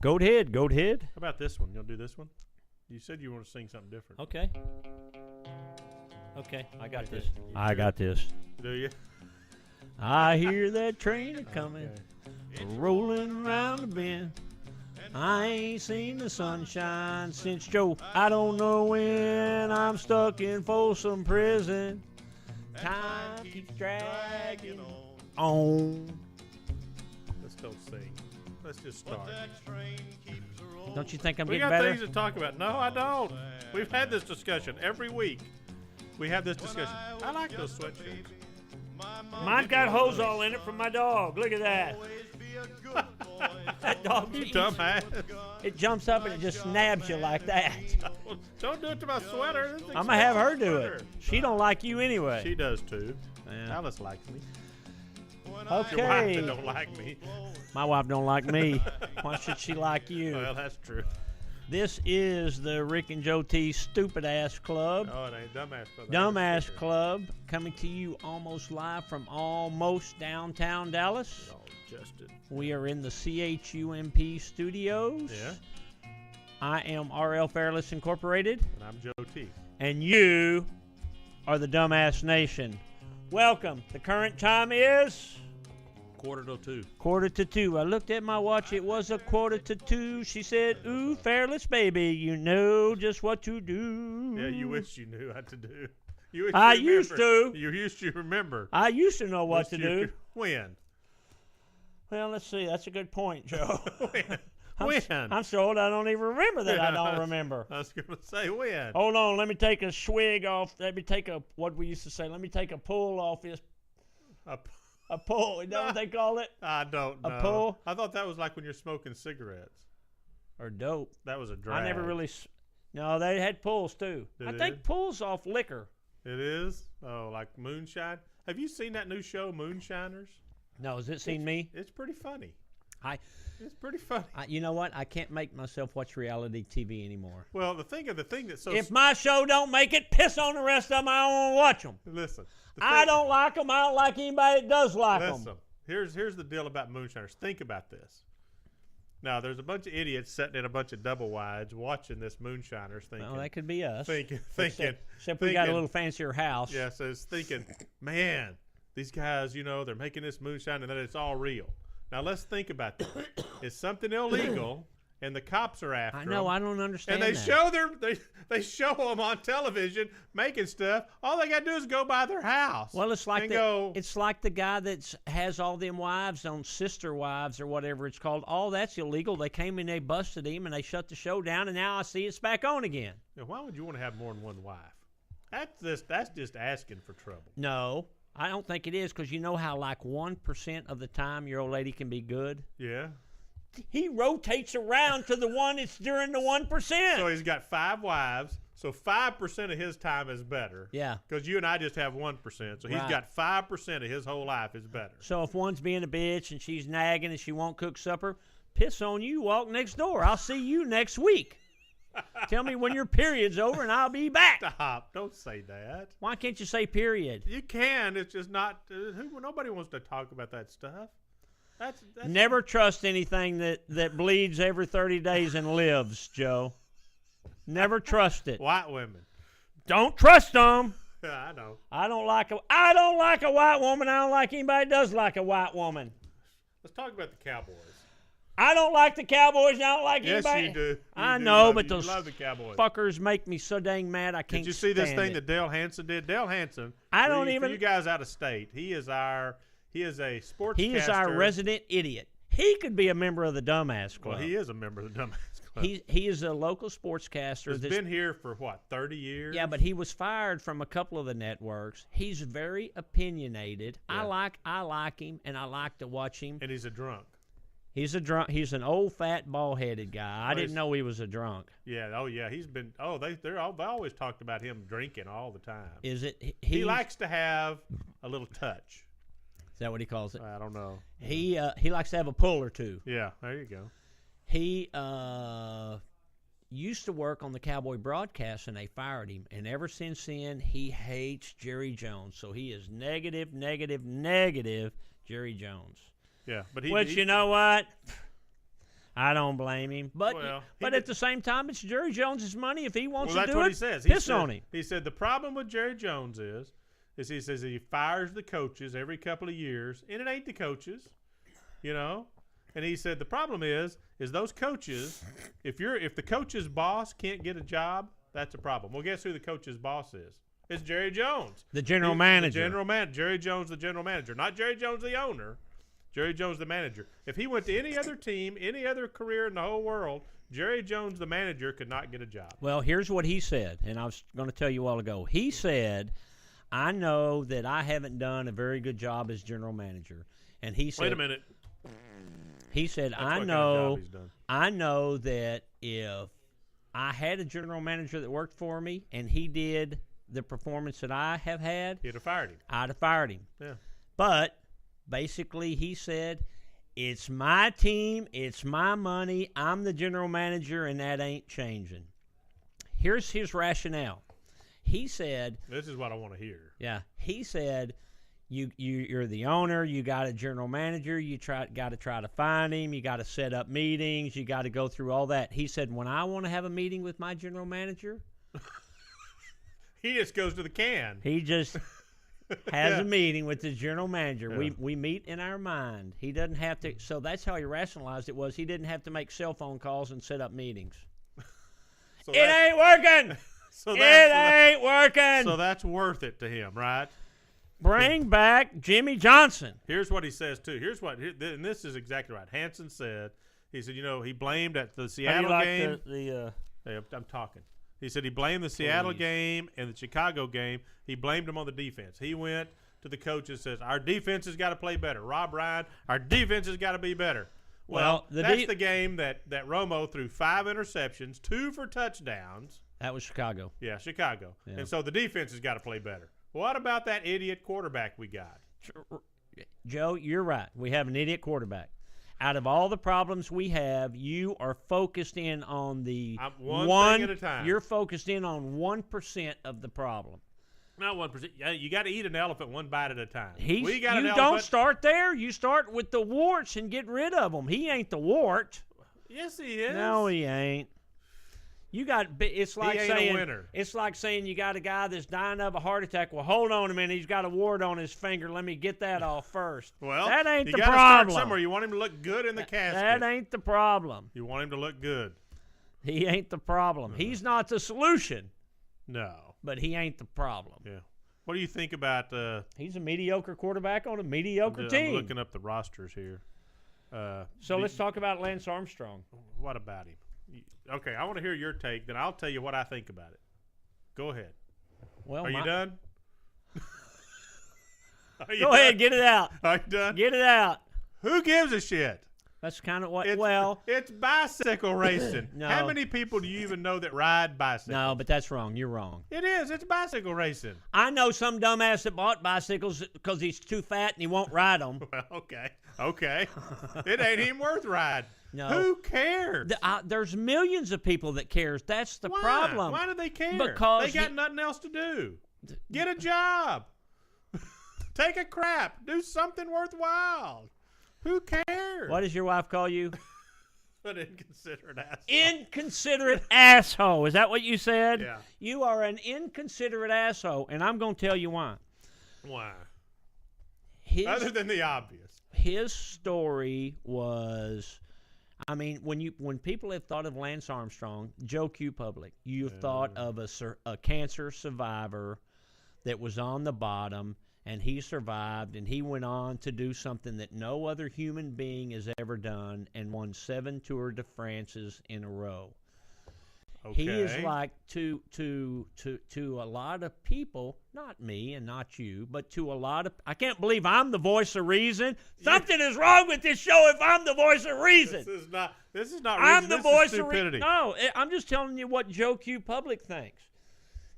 Goat head. How about this one? You'll do this one? You said you want to sing something different. Okay. I got this. I got this. Do you? I hear that train a-coming, Okay. rolling around the bend. I ain't seen the sunshine since Joe. I don't know when I'm stuck in Folsom Prison. Time keeps dragging on. Let's don't sing. Let's just start. Don't you think I'm We getting got better? things to talk about. No, I don't. We've had this discussion every week. We have this discussion. I like those sweatshirts. Mine's got hose all in it from my dog. Look at that. That dog, You dumbass. it jumps up and it just nabs you like that. Don't do it to my sweater. This thing's I'm going to have her do sweater. it. She don't like you anyway. She does too. Yeah. Alice likes me. Your wife Okay. don't like me. My wife don't like me. Why should she like you? Well, that's true. This is the Rick and JoeT Stupid Ass Club. Oh, it ain't dumbass club. Dumbass Club, coming to you almost live from almost downtown Dallas. Oh, Justin. We are in the CHUMP studios. Yeah. I am RL Fairless Incorporated, And I'm JoeT. and you are the Dumbass Nation. Welcome. The current time is 1:45. 1:45. I looked at my watch. It was 1:45. She said, "Ooh, Fairless baby, you know just what to do." Yeah, you wish you knew what to do. You wish I you used remembered. to. You used to remember. I used to know what to Wish you do. could- When? Well, let's see. That's a good point, Joe. When? I'm so old I don't even remember that I don't remember. I was going to say when. Hold on. Let me take a swig off. Let me take a, what we used to say, let me take a pull off this. A pull. Is that what they call it? I don't know. A pull? I thought that was like when you're smoking cigarettes. Or dope. That was a drag. I never really. No, they had pulls too. They I did? think pulls off liquor. It is? Oh, like moonshine? Have you seen that new show, Moonshiners? No, has it seen me? It's pretty funny. It's pretty funny. You know what? I can't make myself watch reality TV anymore. Well, the thing that's so... If my show don't make it, piss on the rest of them. I don't want to watch them. Listen. I don't like them. I don't like anybody that does like them. Listen. Here's the deal about moonshiners. Think about this. Now, there's a bunch of idiots sitting in a bunch of double wides watching this moonshiners thinking... Well, that could be us. Thinking... Except we got a little fancier house. Yeah, so it's thinking, man, these guys, they're making this moonshine and that it's all real. Now, let's think about this. It's something illegal, and the cops are after I know. them. I don't understand And that. they show them on television making stuff. All they got to do is go by their house. Well, it's like go. it's like the guy that has all them wives on Sister Wives or whatever it's called. All that's illegal. They came in, they busted him, and they shut the show down. And now I see it's back on again. Now, why would you want to have more than one wife? That's just asking for trouble. No, I don't think it is, because you know how like 1% of the time your old lady can be good. Yeah. He rotates around to the one that's during the 1%. So he's got 5 wives. So 5% of his time is better. Yeah. Because you and I just have 1%. So he's Right. got 5% of his whole life is better. So if one's being a bitch and she's nagging and she won't cook supper, piss on you, walk next door. I'll see you next week. Tell me when your period's over and I'll be back. Stop. Don't say that. Why can't you say period? You can. It's just not. Nobody wants to talk about that stuff. That's Never trust anything that bleeds every 30 days and lives, Joe. Never trust it. white women. Don't trust them. I know. I don't like a white woman. I don't like anybody that does like a white woman. Let's talk about the Cowboys. I don't like the Cowboys. And I don't like Yes, anybody. you do. I know, love but you those love the Cowboys. fuckers make me so dang mad. I can't. Did you see this stand thing it. that Dale Hansen did? Dale Hansen. I don't for even. you guys out of state. He is a sportscaster. He is our resident idiot. He could be a member of the Dumbass Club. Well, he is a member of the Dumbass Club. He is a local sportscaster. He's been here for what, 30 years? Yeah, but he was fired from a couple of the networks. He's very opinionated. Yeah. I like him, and I like to watch him. And he's a drunk. He's a drunk. He's an old fat bald-headed guy. I Well, didn't know he was a drunk. Yeah. Oh, yeah. He's been. Oh, they always talked about him drinking all the time. Is it? He likes to have a little touch. Is that what he calls it? I don't know. He likes to have a pull or two. Yeah. There you go. He used to work on the Cowboy broadcast, and they fired him. And ever since then, he hates Jerry Jones. So he is negative Jerry Jones. Yeah, but Which, you know what? I don't blame him. But Well, but at the same time, it's Jerry Jones's money. If he wants Well, to that's do what it, he says. piss on him. He said the problem with Jerry Jones is he says he fires the coaches every couple of years, and it ain't the coaches, you know. And he said the problem is those coaches. If the coach's boss can't get a job, that's a problem. Well, guess who the coach's boss is? It's Jerry Jones, The general manager. The general manager. Jerry Jones, the general manager, not Jerry Jones, the owner. Jerry Jones, the manager. If he went to any other team, any other career in the whole world, Jerry Jones, the manager, could not get a job. Well, here's what he said, and I was going to tell you a while ago. He said, I know that I haven't done a very good job as general manager. And he said, Wait a minute. He said, That's what kind of job he's done. I know that if I had a general manager that worked for me and he did the performance that I have had, He'd have fired him. I'd have fired him. Yeah. But basically, he said, it's my team, it's my money, I'm the general manager, and that ain't changing. Here's his rationale. He said, This is what I want to hear. yeah, he said, you're the owner, you got a general manager, you got to try to find him, you got to set up meetings, you got to go through all that. He said, when I want to have a meeting with my general manager, He just goes to the can. he just has a meeting with the general manager. Yeah. We meet in our mind. He doesn't have to. So that's how he rationalized it was he didn't have to make cell phone calls and set up meetings. So It ain't working. So It ain't working. So that's worth it to him, right? Bring back Jimmy Johnson. Here's what he says, too. And this is exactly right. Hansen said, he said, he blamed at the Seattle game. Hey, I'm talking. He said he blamed the Seattle game and the Chicago game. He blamed them on the defense. He went to the coach and says, our defense has got to play better. Rob Ryan, our defense has got to be better. Well, that's the game that Romo threw 5 interceptions, 2 for touchdowns. That was Chicago. Yeah, Chicago. Yeah. And so the defense has got to play better. What about that idiot quarterback we got? Joe, you're right. We have an idiot quarterback. Out of all the problems we have, you are focused in on the one thing at a time. You're focused in on 1% of the problem. Not 1%. Yeah, you got to eat an elephant one bite at a time. You don't start there. You start with the warts and get rid of them. He ain't the wart. Yes, he is. No, he ain't. You got. It's like ain't a saying. winner. It's like saying you got a guy that's dying of a heart attack. Well, hold on a minute. He's got a wart on his finger. Let me get that off first. Well, that ain't you the gotta problem. Start somewhere. You want him to look good in the casket. That ain't the problem. You want him to look good. He ain't the problem. He's not the solution. No. But he ain't the problem. Yeah. What do you think about? He's a mediocre quarterback on a mediocre team. I'm looking up the rosters here. Let's talk about Lance Armstrong. What about him? Okay, I want to hear your take. Then I'll tell you what I think about it. Go ahead. Well, Are you done? Go ahead, get it out. Are you done? Get it out. Who gives a shit? That's kind of what. It's bicycle racing. No. How many people do you even know that ride bicycles? No, but that's wrong. You're wrong. It is. It's bicycle racing. I know some dumbass that bought bicycles because he's too fat and he won't ride them. Well, okay. It ain't even worth riding. No. Who cares? There's millions of people that cares. That's the problem. Why do they care? Because they got nothing else to do. Get a job. Take a crap. Do something worthwhile. Who cares? What does your wife call you? An inconsiderate asshole. Inconsiderate asshole. Is that what you said? Yeah. You are an inconsiderate asshole, and I'm going to tell you why. Why? Other than the obvious. His story was, I mean, when people have thought of Lance Armstrong, JoeT Public, you've thought of a cancer survivor that was on the bottom, and he survived, and he went on to do something that no other human being has ever done and won 7 Tour de France's in a row. Okay. He is like to a lot of people, not me and not you, but to a lot of. I can't believe I'm the voice of reason. Something is wrong with this show if I'm the voice of reason. This is not reason. I'm the voice of stupidity. No, I'm just telling you what JoeT Public thinks.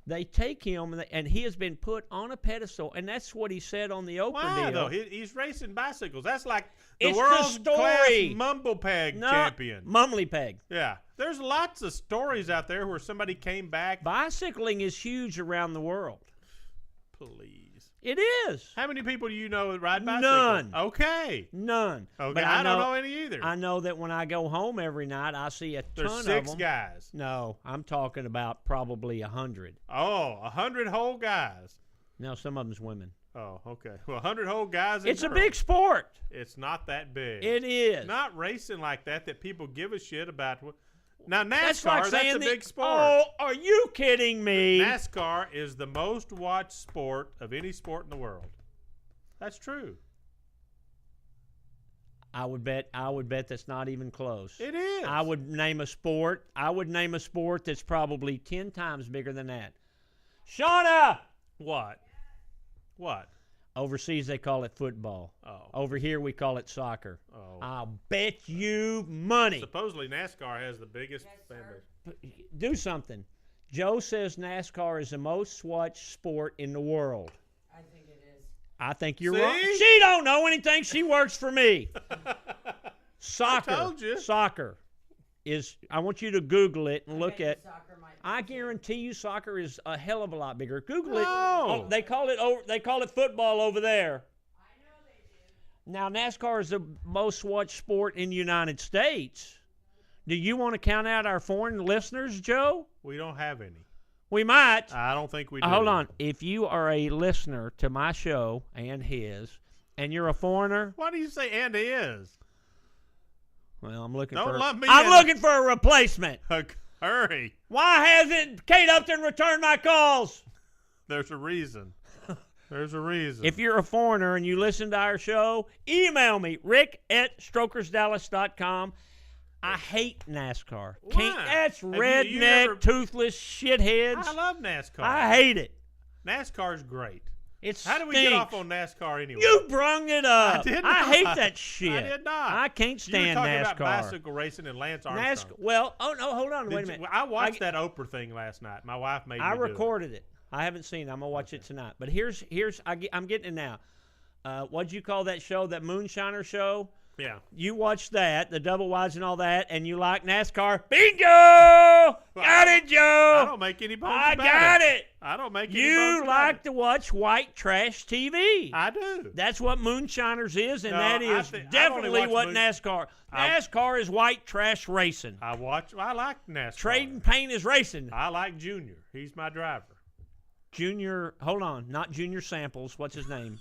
They take him, and he has been put on a pedestal, and that's what he said on the Oprah deal. Why, though? He's racing bicycles. That's like the It's world's the story. class mumblepeg champion. Mumblepeg. Yeah. There's lots of stories out there where somebody came back. Bicycling is huge around the world. Please. It is. How many people do you know that ride bicycles? None. Okay. None. Okay, But I don't know any either. I know that when I go home every night, I see a ton of them. There's 6 guys. No, I'm talking about probably 100. Oh, 100 whole guys. No, some of them's women. Oh, okay. Well, 100 whole guys. It's a big sport. It's not that big. It is. Not racing like that people give a shit about. Now, NASCAR, that's a big sport. Oh, are you kidding me? NASCAR is the most watched sport of any sport in the world. That's true. I would bet that's not even close. It is. I would name a sport that's probably 10 times bigger than that. Shauna! What? Overseas, they call it football. Oh. Over here, we call it soccer. Oh. I'll bet you money. Supposedly, NASCAR has the biggest fan base. Do something. Joe says NASCAR is the most watched sport in the world. I think it is. I think you're See? wrong. She don't know anything. She works for me. Soccer. I told you. Soccer is. I want you to Google it and look at. Soccer might be I guarantee you, soccer is a hell of a lot bigger. Google it. No. Oh, they call it football over there. I know they do. Now NASCAR is the most watched sport in the United States. Do you want to count out our foreign listeners, Joe? We don't have any. We might. I don't think we do. Hold on. If you are a listener to my show and his, and you're a foreigner, Why do you say and is? well, I'm looking Don't for. lump me I'm in. looking for a replacement. Hurry. Why hasn't Kate Upton returned my calls? There's a reason. There's a reason. If you're a foreigner and you listen to our show, email me, rick@strokersdallas.com. I hate NASCAR. Why? That's Have redneck, you ever- toothless shitheads. I love NASCAR. I hate it. NASCAR's great. It How did we get stinks. off on NASCAR anyway? You brung it up. I did I not. hate that shit. I did not. I can't stand You were talking NASCAR. about bicycle racing and Lance Armstrong. Well, oh no, hold on, wait a Did minute. you- I watched that Oprah thing last night. My wife made me I do it. recorded it. I haven't seen it. I'm gonna watch it tonight. But I'm getting it now. What'd you call that show? That Moonshiner show? Yeah. You watched that, the double wides and all that, and you like NASCAR. Bingo! Got it, Joe. I don't make any bones I about got it. I don't make any bones You about like it. to watch white trash TV. I do. That's what Moonshiners is, and No, that I is think- I've definitely only what watched NASCAR. NASCAR is white trash racing. I like NASCAR. Trading paint is racing. I like Junior. He's my driver. Junior, hold on, not Junior Samples. What's his name?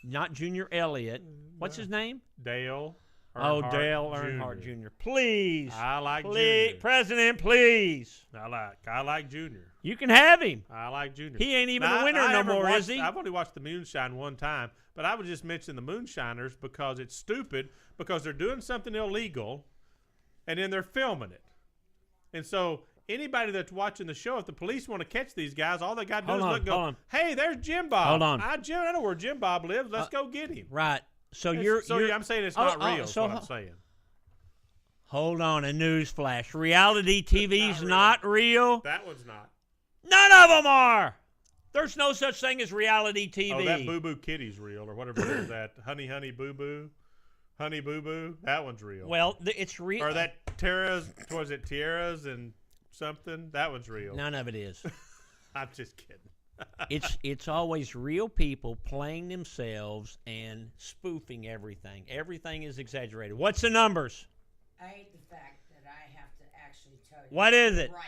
Not Junior Elliott. What's his name? Dale. Oh, Earnhardt Dale Jr. Earnhardt Jr. Please. I like Please, Junior. President, please. I like Junior. You can have him. I like Junior. He ain't even Now, a winner I no haven't more, watched- is he? I've only watched the Moonshine one time, but I would just mention the Moonshiners because it's stupid because they're doing something illegal, and then they're filming it. And so anybody that's watching the show, if the police want to catch these guys, all they got to do is look and go, hey, there's Jim Bob. Hold on. I know where Jim Bob lives. Let's go get him. Right. So I'm saying it's not real is what I'm saying. Hold on, a news flash. Reality TV's not real. That one's not. None of them are. There's no such thing as reality TV. Oh, that Boo Boo Kitty's real or whatever it is. That Honey Honey Boo Boo. Honey Boo Boo. That one's real. Well, it's real. Or that Tiara's and something? That one's real. None of it is. I'm just kidding. It's always real people playing themselves and spoofing everything. Everything is exaggerated. What's the numbers? I hate the fact that I have to actually tell you. What is it? Right.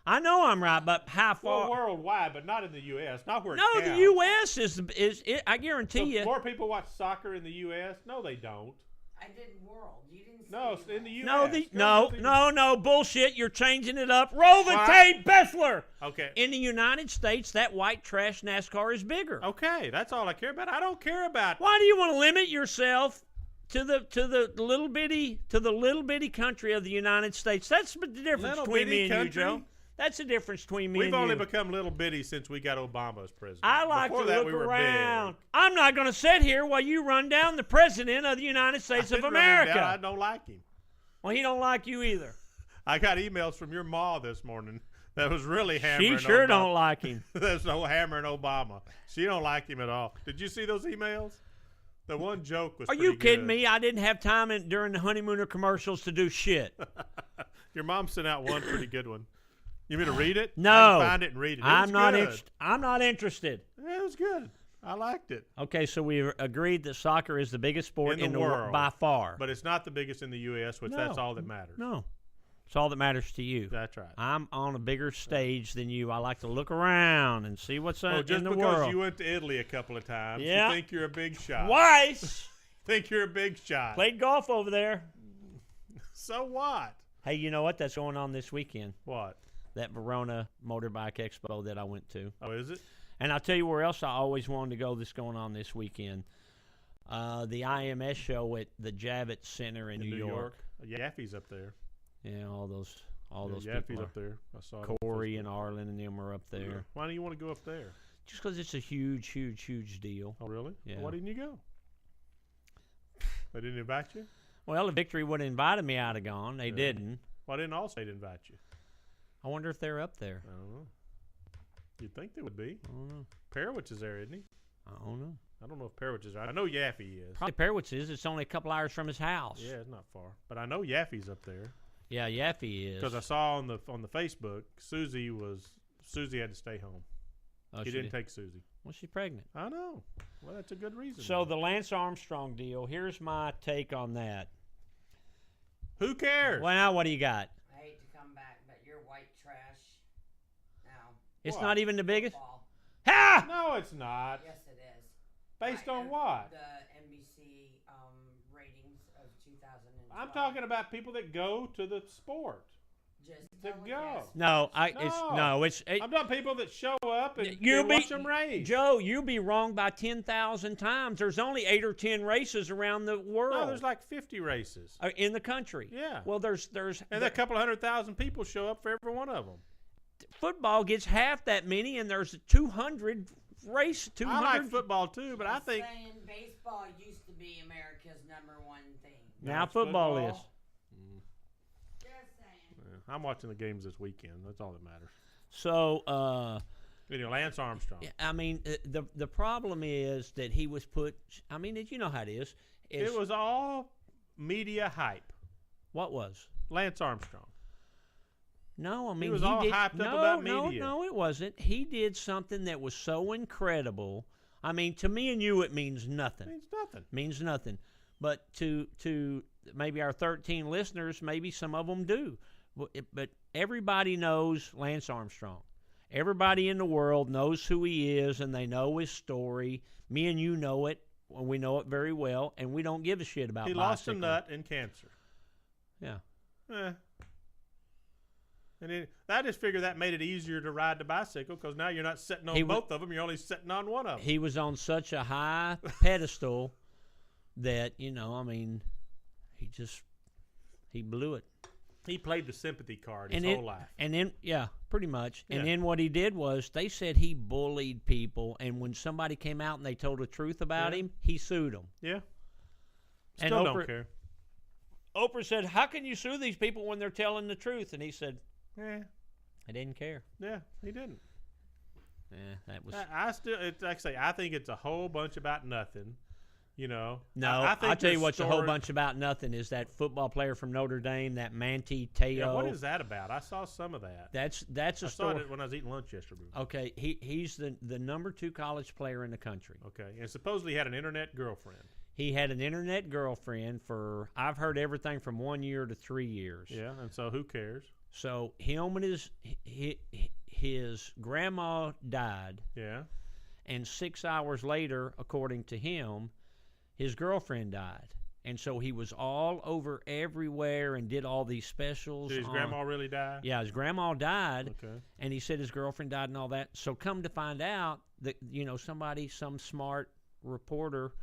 I know I'm right, but how Well, far? worldwide, but not in the U.S. Not where it No, counts. the U.S. is I guarantee So you. more people watch soccer in the U.S.? No, they don't. I did world. You didn't say No, US. it's in the U.S. No, bullshit. You're changing it up. Roll the What? tape, Bessler. Okay. In the United States, that white trash NASCAR is bigger. Okay, that's all I care about. I don't care about. Why do you want to limit yourself to the little bitty country of the United States? That's the difference Little between me bitty and you, country? Joe. That's the difference between me We've and only you. become little bitty since we got Obama as president. I like Before to that, look we were around. Big. I'm not going to sit here while you run down the president of the United States I of didn't run him America. down. I don't like him. Well, he don't like you either. I got emails from your ma this morning that was really hammering. She sure Obama. don't like him. There's no hammering Obama. She don't like him at all. Did you see those emails? The one joke was. Are pretty you kidding good. me? I didn't have time during the honeymooner commercials to do shit. Your mom sent out one pretty good one. You mean to read it? No. I can find it and read it. I'm not good. interested. I'm not interested. Yeah, it was good. I liked it. Okay, so we agreed that soccer is the biggest sport in the world by far. But it's not the biggest in the U.S., which that's all that matters. No. It's all that matters to you. That's right. I'm on a bigger stage than you. I like to look around and see what's in the world. Just because you went to Italy a couple of times, you think you're a big shot. Twice. Think you're a big shot. Played golf over there. So what? Hey, you know what? That's going on this weekend. What? That Verona Motorbike Expo that I went to. Oh, is it? And I'll tell you where else I always wanted to go that's going on this weekend. The IMS show at the Javits Center in New York. Yaffe's up there. Yeah, all those Yaffe's people up there. I saw Corey and Arlen and them are up there. Why do you want to go up there? Just because it's a huge, huge, huge deal. Oh, really? Yeah. Why didn't you go? They didn't invite you? Well, if Victory would have invited me, I'd have gone. They didn't. Why didn't Allstate invite you? I wonder if they're up there. I don't know. You'd think they would be. I don't know. Perowitz is there, isn't he? I don't know. I don't know if Perowitz is there. I know Yaffe is. Probably Perowitz is. It's only a couple hours from his house. Yeah, it's not far. But I know Yaffe's up there. Yeah, Yaffe is. Because I saw on the Facebook, Susie had to stay home. Oh, he didn't take Susie. Well, she's pregnant. I know. Well, that's a good reason. So the Lance Armstrong deal, here's my take on that. Who cares? Well, now what do you got? I hate to come back, but you're white trash now. It's What? not even the biggest? Football. Ha! No, it's not. Yes, it is. Based on The what? NBC ratings of 2012. I'm talking about people that go to the sport. Just to telecast. No, No. it's I'm talking people that show up and You'll watch be- them race. Joe, you'll be wrong by 10,000 times. There's only 8 or 10 races around the world. No, there's like 50 races. In the country. Yeah. Well, there's And a couple 100,000 people show up for every one of them. football gets half that many, and there's 200 race. 200. I like football too, but I Just think saying baseball used to be America's #1 thing. Now it's football is. Just saying. I'm watching the games this weekend. That's all that matters. So, Lance Armstrong. I mean, the problem is that he was put. I mean, you know how it is. It was all media hype. What was? Lance Armstrong. No, I mean, was all did, hyped no, up about no, media. No, it wasn't. He did something that was so incredible. I mean, to me and you, it means nothing. It means nothing. Means nothing. But to maybe our 13 listeners, maybe some of them do. But everybody knows Lance Armstrong. Everybody in the world knows who he is, and they know his story. Me and you know it, and we know it very well, and we don't give a shit about He lost a nut in cancer. Yeah. And I just figured that made it easier to ride the bicycle because now you're not sitting on both of them. You're only sitting on one of them. He was on such a high pedestal that, he blew it. He played the sympathy card his whole life. And then, pretty much. Yeah. And then what he did was they said he bullied people, and when somebody came out and they told the truth about him, he sued them. Yeah. And Still don't care. Oprah said, "How can you sue these people when they're telling the truth?" And he said, Yeah. "I didn't care." Yeah, he didn't. Yeah, that was. Like I say, I think it's a whole bunch about nothing. No, I think I'll tell you the what's a whole bunch about nothing is that football player from Notre Dame, that Manti Te'o. Yeah, what is that about? I saw some of that. That's a I story. saw it when I was eating lunch yesterday. Okay, he's the #2 college player in the country. Okay, and supposedly he had an internet girlfriend. He had an internet girlfriend for, I've heard everything from 1 year to 3 years. Yeah, and so who cares? So him and his grandma died. Yeah. And 6 hours later, according to him, his girlfriend died. And so he was all over everywhere and did all these specials. Did his grandma really die? Yeah, his grandma died. Okay. And he said his girlfriend died and all that. So come to find out that, some smart reporter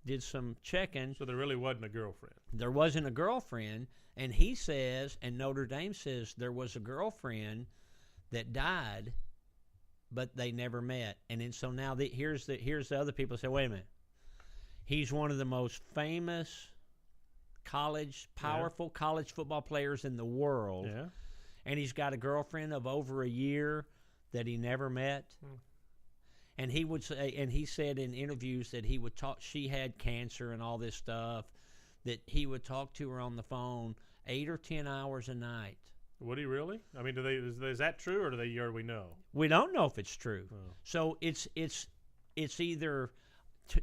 did some checking. So there really wasn't a girlfriend. There wasn't a girlfriend. And he says, and Notre Dame says, there was a girlfriend that died, but they never met. And then so now here's the other people say, wait a minute. He's one of the most famous powerful college football players in the world. Yeah. And he's got a girlfriend of over a year that he never met. And he would say, and he said in interviews that he would talk, she had cancer and all this stuff, that he would talk to her on the phone 8 or 10 hours a night. Would he really? I mean, is that true, or do we know? We don't know if it's true. Oh. So it's it's either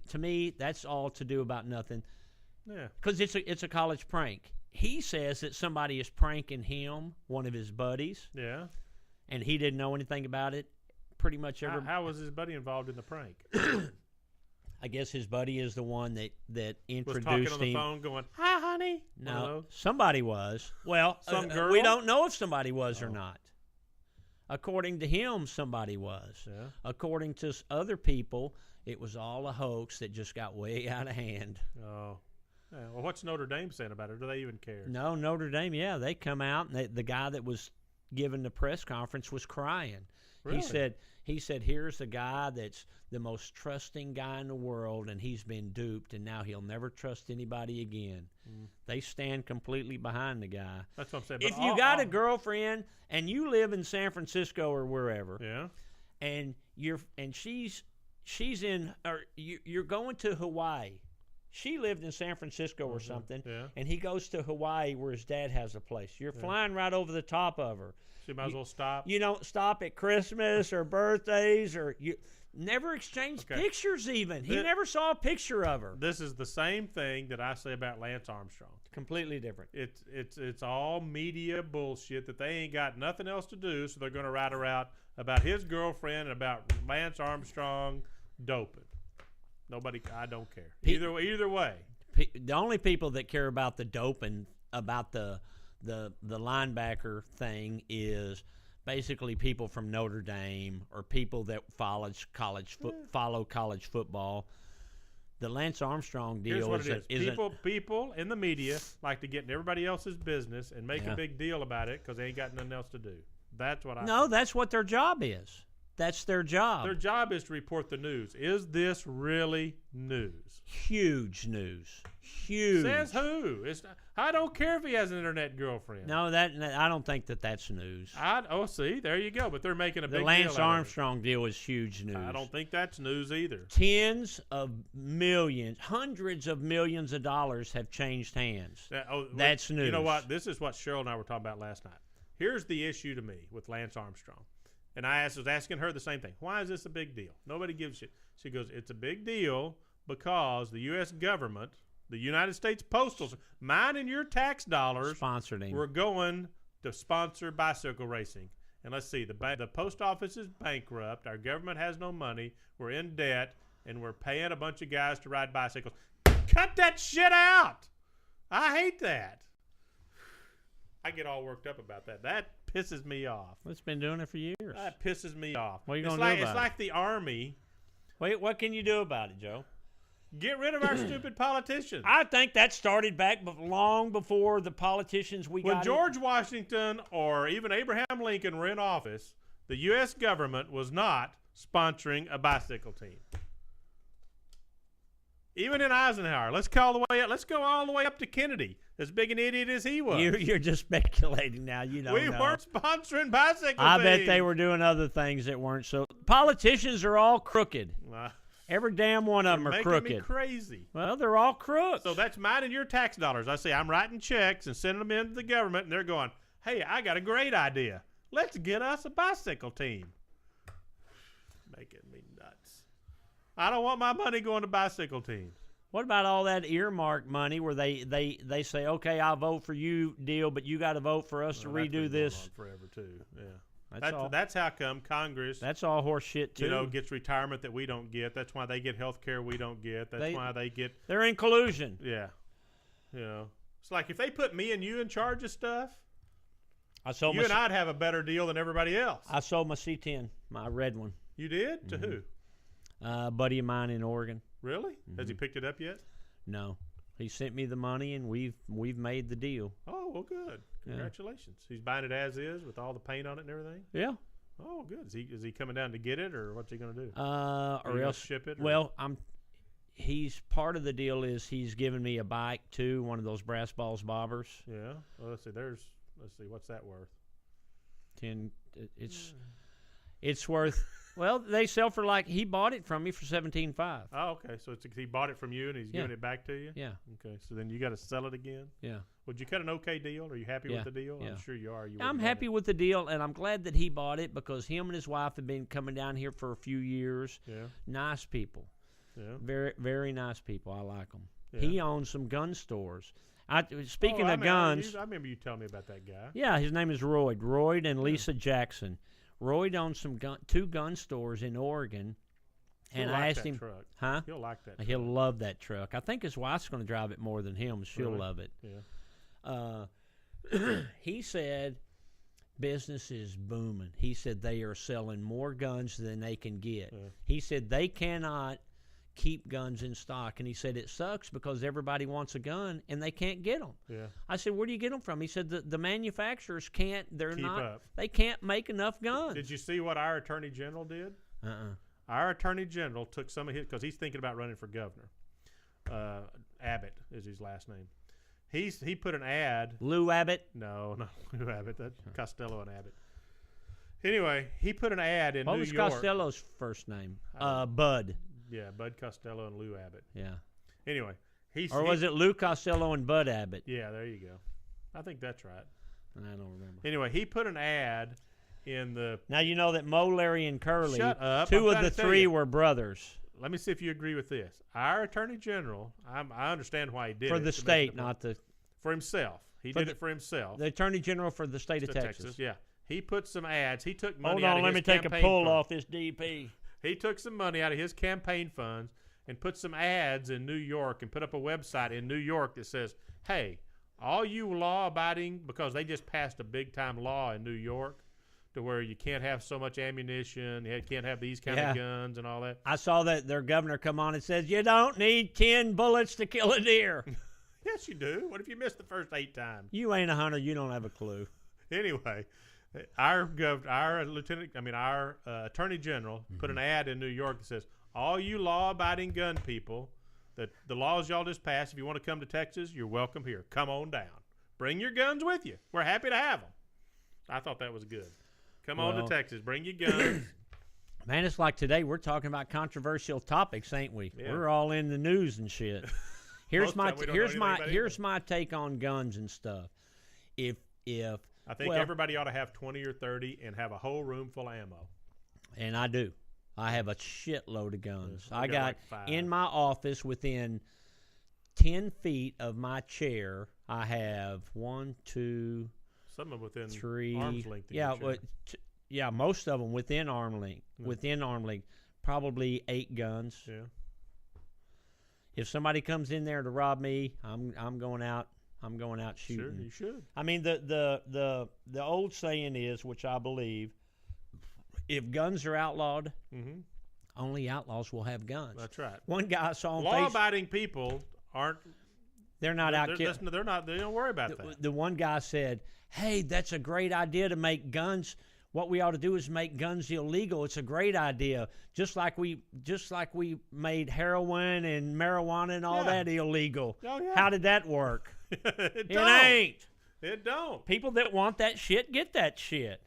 to me that's all to do about nothing. Yeah, because it's a college prank. He says that somebody is pranking him, one of his buddies. Yeah, and he didn't know anything about it. Pretty much every. How was his buddy involved in the prank? I guess his buddy is the one that introduced was talking on the him. phone, going, "Hi, honey." No, somebody was. Well, some girl. We don't know if somebody was or not. According to him, somebody was. Yeah. According to other people, it was all a hoax that just got way out of hand. Oh. Yeah, well, what's Notre Dame saying about it? Do they even care? No, Notre Dame, they come out, and the guy that was giving the press conference was crying. Really? He said, here's a guy that's the most trusting guy in the world, and he's been duped, and now he'll never trust anybody again. They stand completely behind the guy. That's what I'm saying. If you got a girlfriend and you live in San Francisco or wherever, and she's in, or you're going to Hawaii. She lived in San Francisco or something, and he goes to Hawaii where his dad has a place. You're flying right over the top of her. She might as well stop. You don't stop at Christmas or birthdays, or you never exchange pictures even. He never saw a picture of her. This is the same thing that I say about Lance Armstrong. Completely different. It's all media bullshit that they ain't got nothing else to do, so they're going to write about his girlfriend and about Lance Armstrong doping. Nobody, I don't care. Either way. The only people that care about the doping, about the linebacker thing, is basically people from Notre Dame or people that follow college football. The Lance Armstrong deal. Here's what it is. People in the media like to get in everybody else's business and make a big deal about it because they ain't got nothing else to do. That's what I think. That's what their job is. That's their job. Their job is to report the news. Is this really news? Huge news. Huge. Says who? I don't care if he has an internet girlfriend. No, I don't think that's news. See, there you go. But they're making a big deal. The Lance Armstrong deal is huge news. I don't think that's news either. Tens of millions, hundreds of millions of dollars have changed hands. That's news. You know what? This is what Cheryl and I were talking about last night. Here's the issue to me with Lance Armstrong. And I was asking her the same thing. Why is this a big deal? Nobody gives a shit. She goes, it's a big deal because the U.S. government, the United States Postal Service, mine and your tax dollars sponsored him. We're going to sponsor bicycle racing. And let's see, the post office is bankrupt. Our government has no money. We're in debt, and we're paying a bunch of guys to ride bicycles. Cut that shit out. I hate that. I get all worked up about that. That pisses me off. It's been doing it for years. That pisses me off. What are you going to do about it? It's like the Army. Wait, what can you do about it, Joe? Get rid of our stupid politicians. I think that started back long before the politicians got. When George Washington or even Abraham Lincoln were in office, the U.S. government was not sponsoring a bicycle team. Even in Eisenhower, let's go all the way up to Kennedy. As big an idiot as he was. You're just speculating now. You don't know. We weren't sponsoring bicycle I teams. bet they were doing other things that weren't so. Politicians are all crooked. Every damn one of them are crooked. Making me crazy. Well, they're all crooks. So that's mine and your tax dollars. I say I'm writing checks and sending them into the government, and they're going, hey, I got a great idea. Let's get us a bicycle team. Making me nuts. I don't want my money going to bicycle teams. What about all that earmark money where they say, okay, I'll vote for you, deal, but you got to vote for us to redo this? Going on forever too. Yeah, that's how come Congress. That's all horse shit too. Gets retirement that we don't get. That's why they get health care we don't get. That's why they get. They're in collusion. Yeah, it's like if they put me and you in charge of stuff. You and I'd have a better deal than everybody else. I sold my C10, my red one. You did? To who? A buddy of mine in Oregon. Really? Has he picked it up yet? No. He sent me the money, and we've made the deal. Oh, well, good. Congratulations. Yeah. He's buying it as is with all the paint on it and everything? Yeah. Oh, good. Is he coming down to get it, or what's he going to do? Or else ship it? Well, he's part of the deal is he's giving me a bike too, one of those brass balls bobbers. Yeah. Well, let's see. What's that worth? 10. It's worth. Well, they sell for he bought it from me for $17,500. Oh, okay. So he bought it from you and he's giving it back to you? Yeah. Okay. So then you got to sell it again? Yeah. Would you cut an okay deal? Are you happy with the deal? Yeah. I'm sure you are. I'm happy with the deal, and I'm glad that he bought it because him and his wife have been coming down here for a few years. Yeah. Nice people. Yeah. Very, very nice people. I like them. Yeah. He owns some gun stores. Speaking of guns. I remember you telling me about that guy. Yeah, his name is Royd and Lisa Jackson. Royd owns some two gun stores in Oregon. He'll and like I asked that him, truck. huh? He'll like that. He'll love that truck. I think his wife's going to drive it more than him. She'll love it. Yeah. He said business is booming. He said they are selling more guns than they can get. Yeah. He said they cannot keep guns in stock, and he said it sucks because everybody wants a gun and they can't get them. Yeah. I said, where do you get them from? He said the manufacturers can't. Keep up. They can't make enough guns. Did you see what our Attorney General did? Uh-uh. Our Attorney General took some of his, because he's thinking about running for governor. Abbott is his last name. He put an ad. Lou Abbott? No, not Lou Abbott. That's Costello and Abbott. Anyway, he put an ad in New York. What was Costello's first name? Bud. Yeah, Bud Costello and Lou Abbott. Yeah. Anyway, was it Lou Costello and Bud Abbott? Yeah, there you go. I think that's right. I don't remember. Anyway, he put an ad in the. Now you know that Mo, Larry, and Curly. Shut up. Two of the three were brothers. Let me see if you agree with this. Our Attorney General, I understand why he did it. For the state, not the. For himself. He did it for himself. The Attorney General for the state of Texas. Yeah. He put some ads. He took money Hold out on, of let his me take a campaign pull funds. off this DP. He took some money out of his campaign funds and put some ads in New York and put up a website in New York that says, hey, all you law-abiding, because they just passed a big-time law in New York to where you can't have so much ammunition, you can't have these kind of guns and all that. I saw that their governor come on and says, you don't need 10 bullets to kill a deer. Yes, you do. What if you missed the first 8 times? You ain't a hunter. You don't have a clue. Anyway, our Attorney General put an ad in New York that says, all you law-abiding gun people, that the laws y'all just passed, if you want to come to Texas, you're welcome here. Come on down. Bring your guns with you. We're happy to have them. I thought that was good. Come on to Texas. Bring your guns. Man, it's like today we're talking about controversial topics, ain't we? Yeah. We're all in the news and shit. Here's my take on guns and stuff. If I think everybody ought to have 20 or 30 and have a whole room full of ammo. And I do. I have a shitload of guns. Yes, I got like 5. In my office within 10 feet of my chair, I have 1, 2, some of them within 3 arm's length. Yeah, most of them within arm length. Yeah. Within arm length, probably 8 guns. Yeah. If somebody comes in there to rob me, I'm going out. I'm going out shooting. Sure, you should. I mean, the old saying is, which I believe, if guns are outlawed, only outlaws will have guns. That's right. One guy I saw on law-abiding people aren't. They're not out killing. They're not. They don't worry about that. The one guy said, "Hey, that's a great idea to make guns. What we ought to do is make guns illegal. It's a great idea. Just like we made heroin and marijuana and all that illegal. Oh, yeah. How did that work? It ain't. It don't. People that want that shit get that shit.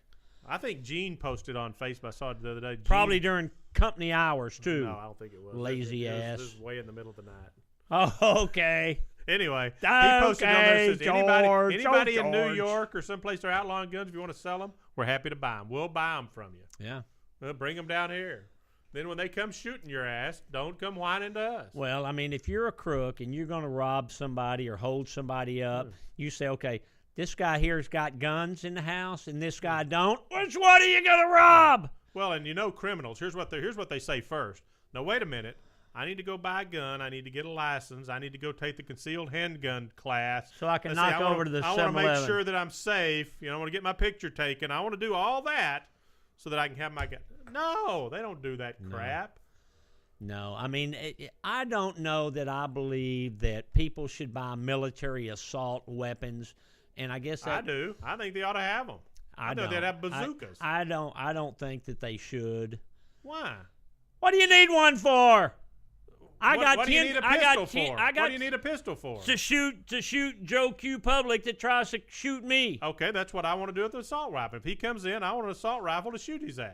I think Gene posted on Facebook. I saw it the other day. Probably during company hours too. No, I don't think it was. Lazy ass. This is way in the middle of the night. Oh, okay. Anyway, he posted on there and says, anybody in New George. York or someplace they're outlawing guns, if you want to sell them, we're happy to buy them. We'll buy them from you. Yeah. Bring them down here. Then when they come shooting your ass, don't come whining to us. Well, I mean, if you're a crook and you're going to rob somebody or hold somebody up, you say, okay, this guy here's got guns in the house and this guy don't. Which one are you going to rob? Well, and you know criminals, here's what they say first. Now, wait a minute. I need to go buy a gun. I need to get a license. I need to go take the concealed handgun class. So I can knock over to the 7-Eleven. I want to make sure that I'm safe. You know, I want to get my picture taken. I want to do all that so that I can have my gun. No, they don't do that crap. No, I mean, I don't know that I believe that people should buy military assault weapons, and I guess I do. I think they ought to have them. I know they'd have bazookas. I don't think that they should. Why? What do you need one for? What do you need a pistol for? What do you need a pistol for? To shoot JoeT Public that tries to shoot me. Okay, that's what I want to do with the assault rifle. If he comes in, I want an assault rifle to shoot his ass.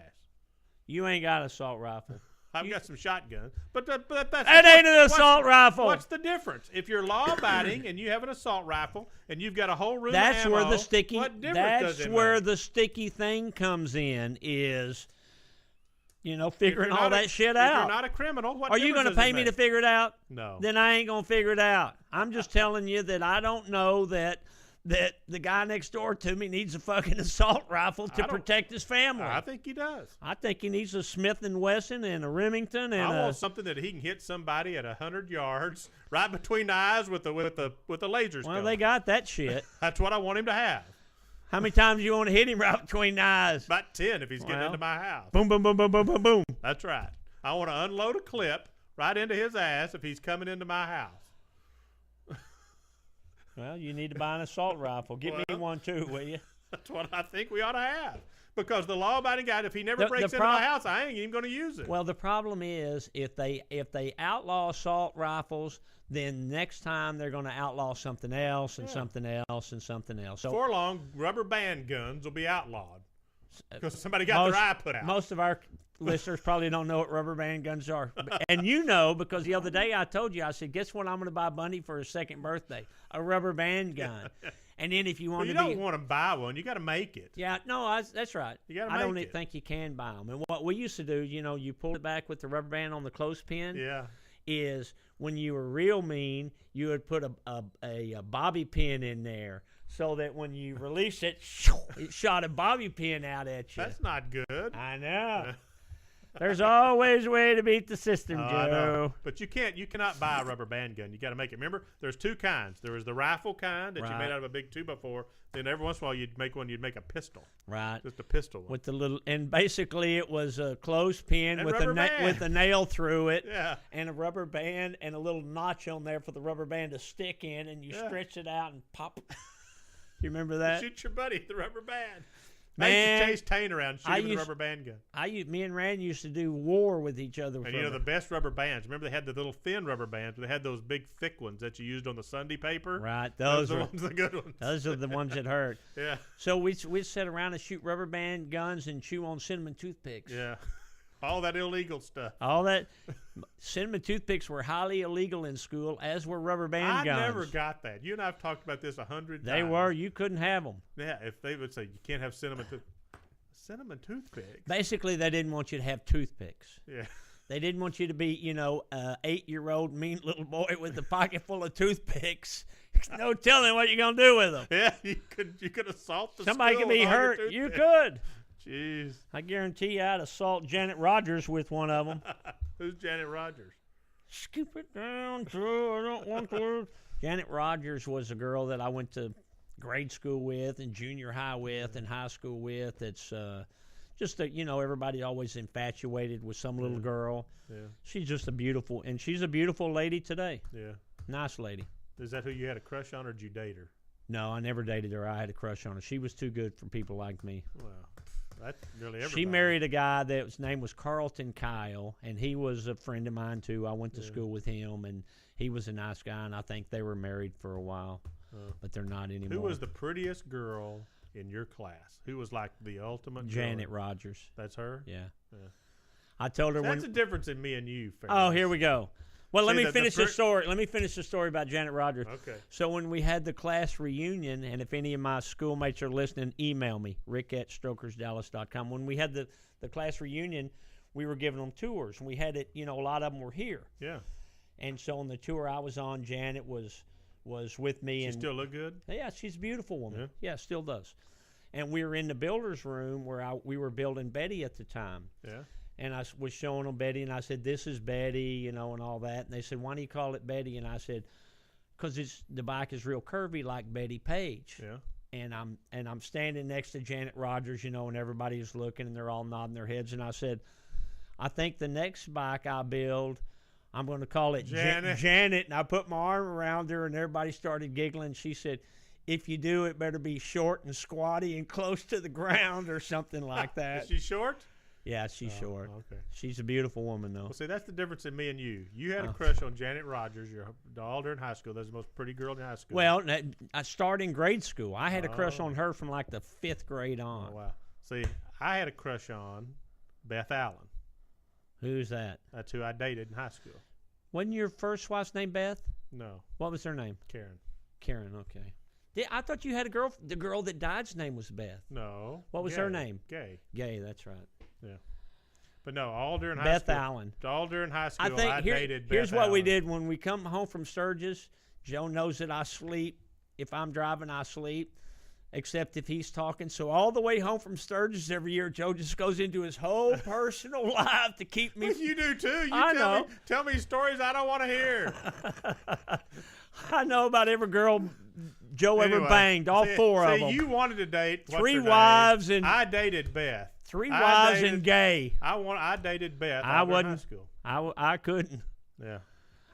You ain't got an assault rifle. I've got some shotguns, but that's that ain't an assault rifle. What's the difference? If you're law-abiding and you have an assault rifle and you've got a whole room of ammo, where the sticky. what difference does That's it where make? the sticky thing comes in. Is figuring all that shit out. If you're not a criminal, what Are you going to pay me to figure it out? No. Then I ain't going to figure it out. I'm just telling you that I don't know that the guy next door to me needs a fucking assault rifle to protect his family. I think he does. I think he needs a Smith & Wesson and a Remington and I want something that he can hit somebody at 100 yards right between the eyes with the laser scope. Well, they got that shit. That's what I want him to have. How many times do you want to hit him right between the eyes? About 10 if he's getting into my house. Boom, boom, boom, boom, boom, boom, boom. That's right. I want to unload a clip right into his ass if he's coming into my house. Well, you need to buy an assault rifle. Get me one too, will you? That's what I think we ought to have. Because the law-abiding guy, if he never breaks into my house, I ain't even going to use it. Well, the problem is if they outlaw assault rifles, then next time they're going to outlaw something else and something else and something else. So before long, rubber band guns will be outlawed because somebody got their eye put out. Most of our listeners probably don't know what rubber band guns are. And because the other day I told you, I said, guess what I'm going to buy Bundy for his second birthday? A rubber band gun. And then if you want you don't want to buy one. You got to make it. Yeah, no, that's right. You got to I make don't it. think you can buy them. And what we used to do, you pull it back with the rubber band on the clothespin. Yeah. Is when you were real mean, you would put a bobby pin in there so that when you release it, it shot a bobby pin out at you. That's not good. I know. There's always a way to beat the system, Joe. I know. But you cannot buy a rubber band gun. You got to make it. Remember, there's two kinds. There was the rifle kind that you made out of a big 2x4. Then every once in a while you'd make a pistol. Right. Just a pistol one. With the little, and basically it was a clothespin with with a nail through it. Yeah. And a rubber band and a little notch on there for the rubber band to stick in, and you stretch it out and pop. You remember that? Shoot your buddy with the rubber band. Man, I used to chase Tane around and shoot him with a rubber band gun. Me and Rand used to do war with each other. And the best rubber bands. Remember they had the little thin rubber bands, but they had those big thick ones that you used on the Sunday paper. Right, those are the good ones. Those are the ones that hurt. Yeah. So we'd sit around and shoot rubber band guns and chew on cinnamon toothpicks. Yeah. All that illegal stuff. All that. Cinnamon toothpicks were highly illegal in school, as were rubber band guns. I never got that. You and I have talked about this 100 times. They were. You couldn't have them. Yeah, if they would say you can't have cinnamon toothpicks. Basically, they didn't want you to have toothpicks. Yeah. They didn't want you to be, an 8-year-old mean little boy with a pocket full of toothpicks. No telling what you're gonna do with them. Yeah, you could assault the Somebody school could be with all your hurt. You toothpicks. could. Jeez. I guarantee you I'd assault Janet Rogers with one of them. Who's Janet Rogers? Scoop it down, Joe. I don't want to. Janet Rogers was a girl that I went to grade school with and junior high with and high school with. It's just everybody always infatuated with some little girl. Yeah. She's just she's a beautiful lady today. Yeah. Nice lady. Is that who you had a crush on, or did you date her? No, I never dated her. I had a crush on her. She was too good for people like me. Well, that's really everybody. She married a guy his name was Carlton Kyle, and he was a friend of mine too. I went to school with him, and he was a nice guy, and I think they were married for a while, but they're not anymore. Who was the prettiest girl in your class? Who was like the ultimate Janet girl? Rogers. That's her? Yeah. I told her That's the difference in me and you, Fairless. Oh, here we go. Well, let me finish the story. Let me finish the story about Janet Rogers. Okay. So when we had the class reunion, and if any of my schoolmates are listening, email me, rick@strokersdallas.com. When we had the class reunion, we were giving them tours, and we had it, a lot of them were here. Yeah. And so on the tour I was on, Janet was with me. She still look good? Yeah, she's a beautiful woman. Yeah, still does. And we were in the builder's room where we were building Betty at the time. Yeah. And I was showing them Betty, and I said, "This is Betty," and all that. And they said, "Why do you call it Betty?" And I said, "Because the bike is real curvy like Betty Page." Yeah. And I'm standing next to Janet Rogers, and everybody's looking, and they're all nodding their heads. And I said, "I think the next bike I build, I'm going to call it Janet." And I put my arm around her, and everybody started giggling. She said, "If you do, it better be short and squatty and close to the ground," or something like that. Is she short? Yeah, she's short. Okay. She's a beautiful woman, though. Well, see, that's the difference in me and you. You had a crush on Janet Rogers. You're all during high school. That's the most pretty girl in high school. Well, I started in grade school. I had a crush on her from like the 5th grade on. Oh, wow. See, I had a crush on Beth Allen. Who's that? That's who I dated in high school. Wasn't your first wife's name Beth? No. What was her name? Karen. Karen, okay. I thought you had a girl. The girl that died's name was Beth. No. What was her name? Gay. Gay, that's right. Yeah. But no, all during high Beth school. Allen. All during high school, I think dated Beth here's what Allen. we did when we come home from Sturgis. Joe knows that I sleep. If I'm driving, I sleep, except if he's talking. So all the way home from Sturgis every year, Joe just goes into his whole personal life to keep me. You do too. I know. Tell me stories I don't want to hear. I know about every girl Joe ever banged, all four of them. You wanted to date three wives and I dated Beth. Three wives and gay. I dated Beth. I wasn't wasn't. high school. I couldn't. Yeah.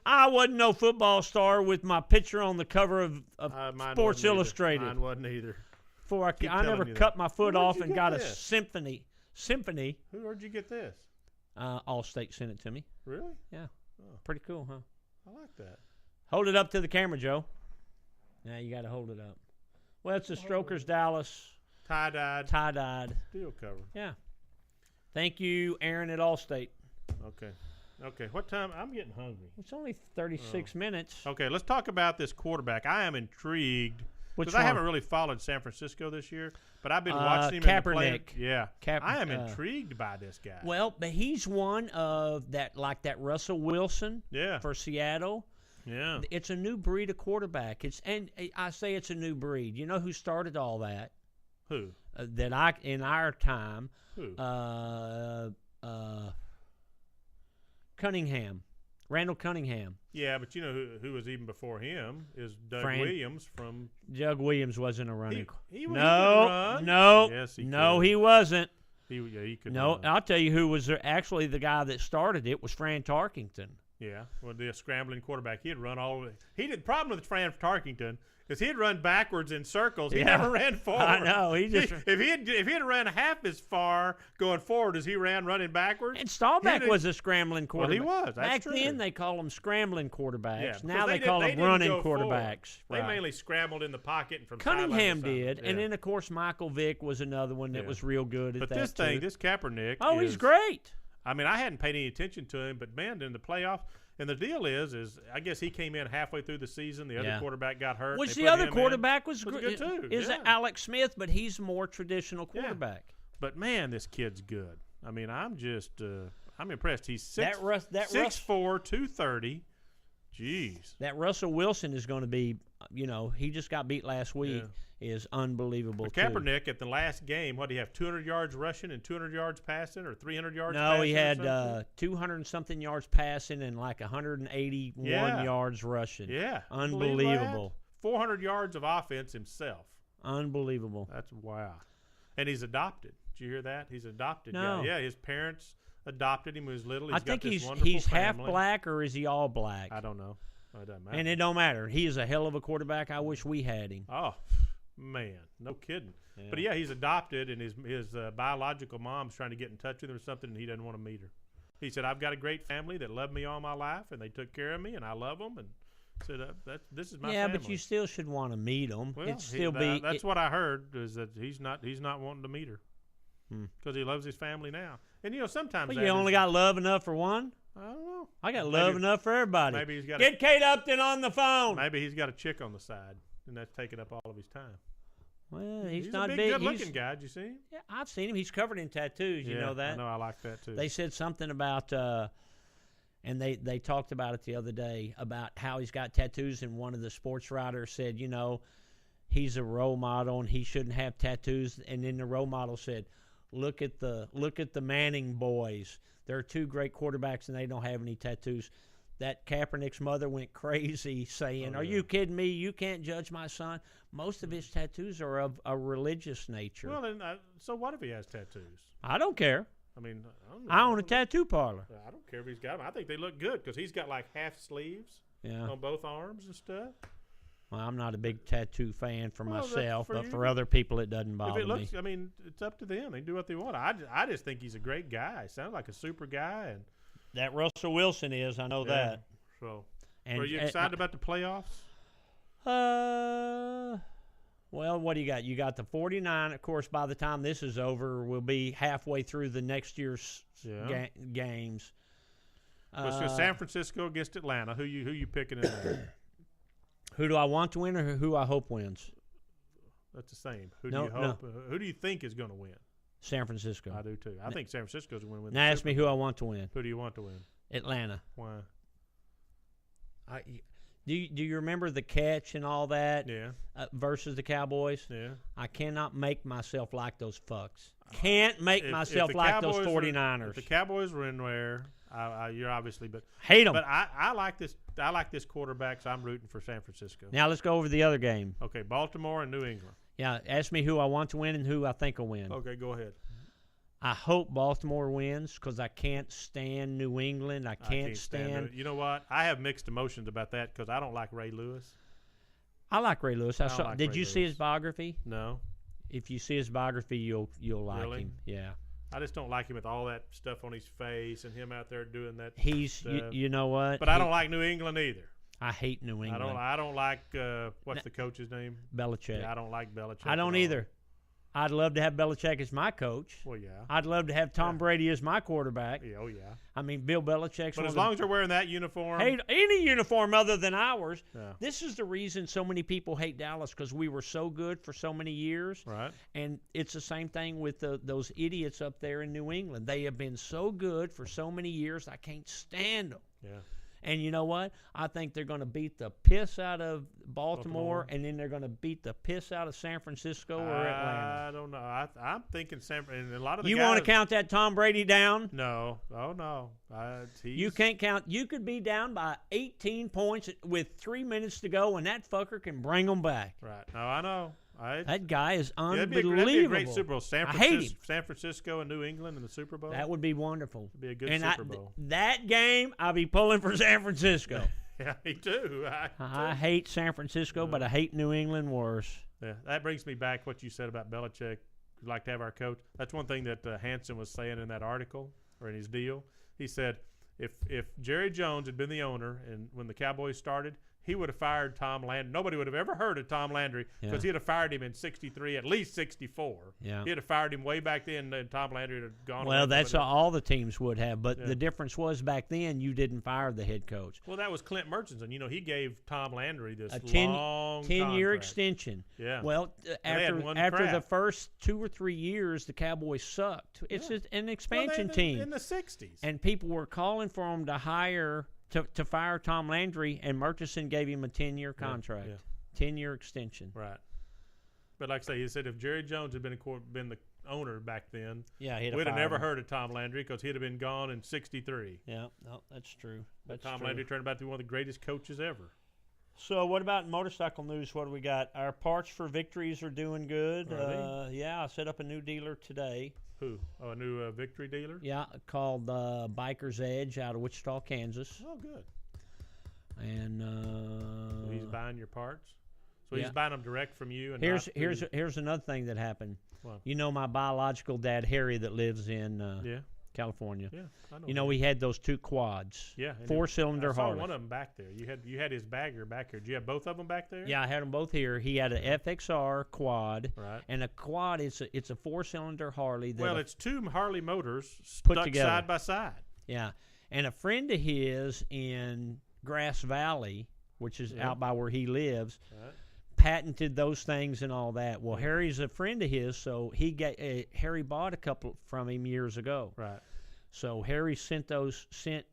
I wasn't no football star with my picture on the cover of Sports Illustrated. Mine wasn't either. I never cut my foot off and got a this? symphony. Where'd you get this? Allstate sent it to me. Really? Yeah. Oh. Pretty cool, huh? I like that. Hold it up to the camera, Joe. Now you got to hold it up. Well, it's the Strokers Dallas Tie-dyed steel cover. Yeah. Thank you, Aaron at Allstate. Okay. What time? I'm getting hungry. It's only 36 minutes. Okay, let's talk about this quarterback. I am intrigued Which because one? I haven't really followed San Francisco this year, but I've been watching him Kaepernick. in the play. Yeah. I am intrigued by this guy. Well, but he's one of that, like that Russell Wilson for Seattle. Yeah. It's a new breed of quarterback. And I say it's a new breed. You know who started all that? Who? In our time. Who? Cunningham. Randall Cunningham. Yeah, but you know who was even before him is Doug Williams from. Doug Williams wasn't a running. He No. Yes, he could. He wasn't. He could. No, run. I'll tell you who was actually the guy that started it was Fran Tarkington. Yeah, well, the scrambling quarterback, he'd run all the way. The problem with Fran Tarkington is he'd run backwards in circles. He never ran forward. I know. If he had ran half as far going forward as he ran running backwards. And Staubach was a scrambling quarterback. Well, he was. That's Back true. then, they call them scrambling quarterbacks. Yeah, now they call them running quarterbacks. They mainly scrambled in the pocket and from Cunningham sideline to did, sideline. and then of course Michael Vick was another one that was real good at but that. But this Kaepernick. Oh, he's great. I mean, I hadn't paid any attention to him, but man, in the playoffs. And the deal is I guess he came in halfway through the season. The other quarterback got hurt. Which the other quarterback was good too. Is Alex Smith, but he's a more traditional quarterback. Yeah. But man, this kid's good. I mean, I'm impressed. He's 6'4", 230. Jeez. That Russell Wilson is going to be, he just got beat last week. Is unbelievable. But Kaepernick at the last game, what did he have? 200 yards rushing and 200 yards passing, or 300 yards? No, he had 200 and something yards passing and like 181 yards rushing. Yeah, unbelievable. 400 yards of offense himself. Unbelievable. That's wow. And he's adopted. Did you hear that? He's adopted. No. Yeah, his parents adopted him when he was little. I think he's half black, or is he all black? I don't know. It doesn't matter. And it don't matter. He is a hell of a quarterback. I wish we had him. Oh. Man, no kidding. Yeah. But yeah, he's adopted, and his biological mom's trying to get in touch with him or something, and he doesn't want to meet her. He said, "I've got a great family that loved me all my life, and they took care of me, and I love them." And said, "This is my family." Yeah, but you still should want to meet them. Well, that's what I heard is that he's not wanting to meet her because he loves his family now. And sometimes you only got love enough for one. I don't know. I got love enough for everybody. Maybe he's got get Kate Upton on the phone. Maybe he's got a chick on the side. And that's taking up all of his time. Well, he's not a big. Good-looking guy. Did you see him? Yeah, I've seen him. He's covered in tattoos. You know that? I know. I like that, too. They said something about, and they talked about it the other day, about how he's got tattoos, and one of the sports writers said, he's a role model, and he shouldn't have tattoos. And then the role model said, look at the Manning boys. They're two great quarterbacks, and they don't have any tattoos. That Kaepernick's mother went crazy saying, are you kidding me? You can't judge my son. Most of his tattoos are of a religious nature. Well, then, so what if he has tattoos? I don't care. I mean, I own a tattoo parlor. I don't care if he's got them. I think they look good because he's got like half sleeves on both arms and stuff. Well, I'm not a big tattoo fan for myself, but you. For other people, it doesn't bother me. I mean, it's up to them. They can do what they want. I just think he's a great guy. He sounds like a super guy. And that Russell Wilson is. I know that. So, are you excited about the playoffs? Well, what do you got? You got the 49. Of course, by the time this is over, we'll be halfway through the next year's games. Let's go San Francisco against Atlanta. Who you picking in there? Who do I want to win, or who I hope wins? That's the same. Who do you hope? Who do you think is going to win? San Francisco. I do too. I think San Francisco's going to win. Now ask me who I want to win. Who do you want to win? Atlanta. Why? Do you remember the catch and all that? Yeah. Versus the Cowboys? Yeah. I cannot make myself like those fucks. Can't make myself like those 49ers. If the Cowboys were in there, you're obviously, but hate them. But I like this. I like this quarterback, so I'm rooting for San Francisco. Now let's go over the other game. Okay, Baltimore and New England. Yeah, ask me who I want to win and who I think will win. Okay, go ahead. I hope Baltimore wins because I can't stand New England. I can't stand. You know what? I have mixed emotions about that because I don't like Ray Lewis. I like Ray Lewis. Did you see his biography? No. If you see his biography, you'll like him. Yeah. I just don't like him with all that stuff on his face and him out there doing that. You know what? But I don't like New England either. I hate New England. I don't like what's the coach's name? Belichick. Yeah, I don't like Belichick. I don't either. I'd love to have Belichick as my coach. Well, yeah. I'd love to have Tom Brady as my quarterback. Yeah, oh, yeah. I mean, Bill Belichick's. But as long as they're wearing that uniform. Hate any uniform other than ours. Yeah. This is the reason so many people hate Dallas because we were so good for so many years. Right. And it's the same thing with those idiots up there in New England. They have been so good for so many years. I can't stand them. Yeah. And you know what? I think they're going to beat the piss out of Baltimore, and then they're going to beat the piss out of San Francisco or Atlanta. I don't know. I'm thinking and a lot of the You guys, want to count that Tom Brady down? No. Oh, no. You can't count. You could be down by 18 points with 3 minutes to go, and that fucker can bring them back. Right. No, I know. That guy is unbelievable. That'd be a great Super Bowl. I hate him. San Francisco and New England in the Super Bowl. That would be wonderful. It'd be a good Super Bowl. That game, I'll be pulling for San Francisco. Yeah, me too. I hate San Francisco, but I hate New England worse. Yeah, that brings me back what you said about Belichick. We'd like to have our coach. That's one thing that Hansen was saying in that article or in his deal. He said if Jerry Jones had been the owner and when the Cowboys started, he would have fired Tom Landry. Nobody would have ever heard of Tom Landry because he'd have fired him in 63, at least 64. Yeah. He'd have fired him way back then, and Tom Landry would have gone. Well, that's all the teams would have. But the difference was back then you didn't fire the head coach. Well, that was Clint Murchison. You know, he gave Tom Landry this a 10-year extension. Yeah. Well, after the first 2 or 3 years, the Cowboys sucked. It's an expansion team. In the 60s. And people were calling for them to hire – to fire Tom Landry, and Murchison gave him a 10-year contract, 10-year extension. Right. But like I say, he said if Jerry Jones had been the owner back then, we'd have never heard of Tom Landry because he'd have been gone in 63. Yeah, no, that's true. Tom Landry turned out to be one of the greatest coaches ever. So what about motorcycle news? What do we got? Our parts for victories are doing good. I set up a new dealer today. Who? Oh, a new Victory dealer? Yeah, called Biker's Edge out of Wichita, Kansas. Oh, good. And so he's buying your parts? So he's buying them direct from you? And here's another thing that happened. Wow. You know my biological dad, Harry, that lives in California. Yeah, I know. You know, we had those 2 quads. Yeah. 4-cylinder Harley. I saw one of them back there. You had his bagger back here. Did you have both of them back there? Yeah, I had them both here. He had a FXR quad. Right. And a quad, it's a 4-cylinder Harley. It's 2 Harley motors put stuck together side by side. Yeah. And a friend of his in Grass Valley, which is out by where he lives, patented those things and all that. Well, Harry's a friend of his, so Harry bought a couple from him years ago. Right. So Harry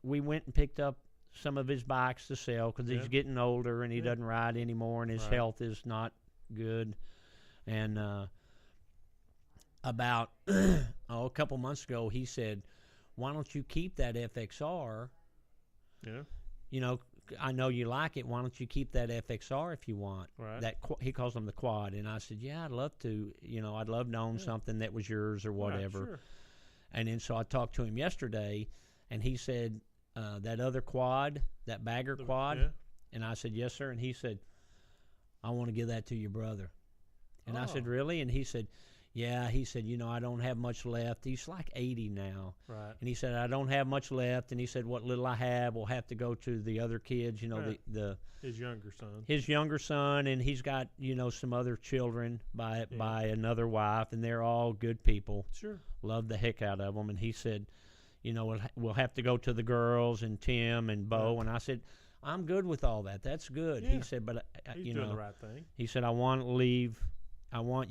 we went and picked up some of his bikes to sell because he's getting older and he doesn't ride anymore and his health is not good. And about a couple months ago, he said, why don't you keep that FXR? Yeah. You know, I know you like it. Why don't you keep that FXR if you want? Right. He calls them the quad. And I said, yeah, I'd love to. You know, I'd love to own something that was yours or whatever. Right, sure. And then so I talked to him yesterday, and he said, that other quad, that bagger quad. Yeah. And I said, yes, sir. And he said, I want to give that to your brother. And I said, really? And he said, Yeah, he said, I don't have much left. He's like 80 now. Right. And he said, I don't have much left. And he said, what little I have will have to go to the other kids, Right. the His younger son. His younger son, and he's got, some other children by another wife, and they're all good people. Sure. Love the heck out of them. And he said, we'll have to go to the girls and Tim and Bo. And I said, I'm good with all that. That's good. Yeah. He said, but, He's doing the right thing. He said, I want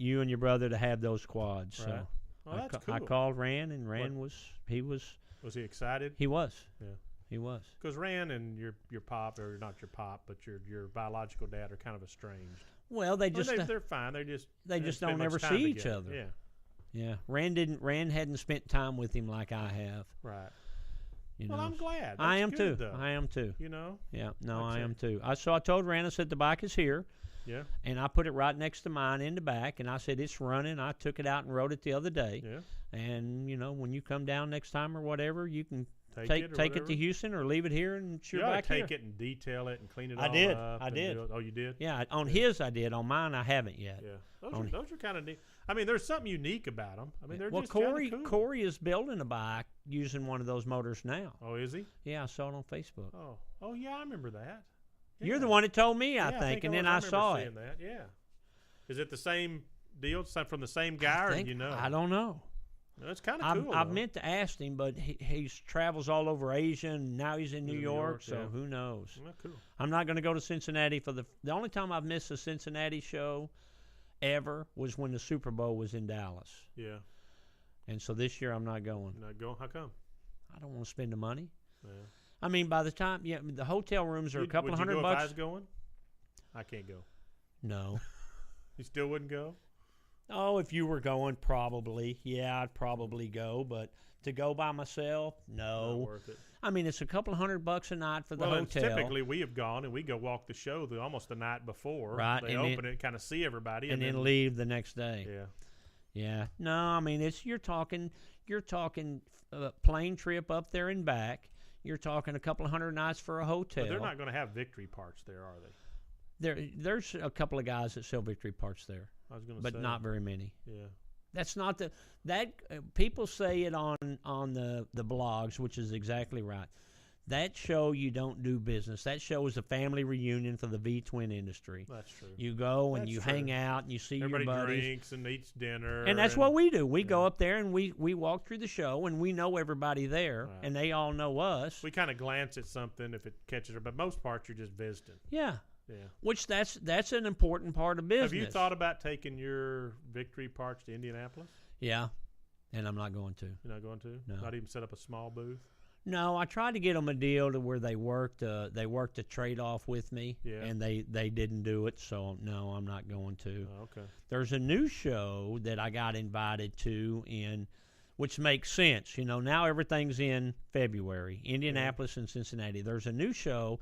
you and your brother to have those quads. Right. So Well, that's cool. I called Rand, and Rand was he excited? He was. Yeah. He was. Because Rand and your pop, or not your pop, but your biological dad are kind of estranged. Well, they're fine. They just don't ever see each other. Yeah. Yeah. Rand hadn't spent time with him like I have. Right. Well, I'm glad. I am good, too. Though. I am too. Yeah. No, I am too. So I told Rand, I said the bike is here. Yeah. And I put it right next to mine in the back, and I said it's running. I took it out and rode it the other day. Yeah. And when you come down next time or whatever, you can take it to Houston or leave it here and you're back here. Take it and detail it and clean it all up. I did. Oh, you did? Yeah. On his, I did. On mine, I haven't yet. Yeah. Those are kind of neat. I mean, there's something unique about them. I mean, they're just Corey, cool. Corey is building a bike using one of those motors now. Oh, is he? Yeah, I saw it on Facebook. Oh, yeah, I remember that. Yeah. You're the one that told me, I think, and then I saw it. That. Yeah. Is it the same deal from the same guy, or I don't know. It's kind of cool. I've meant to ask him, but he travels all over Asia, and now he's in New York, so who knows? Well, cool. I'm not going to go to Cincinnati for the only time I've missed a Cincinnati show ever was when the Super Bowl was in Dallas. Yeah. And so this year I'm not going. You're not going? How come? I don't want to spend the money. Yeah. I mean, by the time, the hotel rooms are a couple of $100. If I was going? I can't go. No. You still wouldn't go? Oh, if you were going, probably. Yeah, I'd probably go. But to go by myself, no. Not worth it. I mean, it's a couple of $100 a night for the hotel. hotel. Typically, we have gone and we go walk the show almost the night before. Right. They open it, kind of see everybody, and then leave the next day. Yeah. Yeah. No, I mean, you're talking plane trip up there and back. You're talking a couple of $100 nights for a hotel. But they're not going to have victory parts there, are they? There's a couple of guys that sell victory parts there. I was going to say, but not very many. Yeah. That's not people say it on the blogs, which is exactly right. That show you don't do business. That show is a family reunion for the V-twin industry. That's true. You go and you hang out and you see everybody your buddies. Everybody drinks and eats dinner. And that's what we do. We go up there and we walk through the show and we know everybody there and they all know us. We kind of glance at something if it catches her, but most parts you're just visiting. Yeah. Yeah. Which that's an important part of business. Have you thought about taking your victory parts to Indianapolis? Yeah. And I'm not going to. You're not going to? No. Not even set up a small booth? No, I tried to get them a deal to where they worked a trade-off with me, and they didn't do it, so no, I'm not going to. Oh, okay. There's a new show that I got invited to, which makes sense. Now everything's in February, Indianapolis and Cincinnati. There's a new show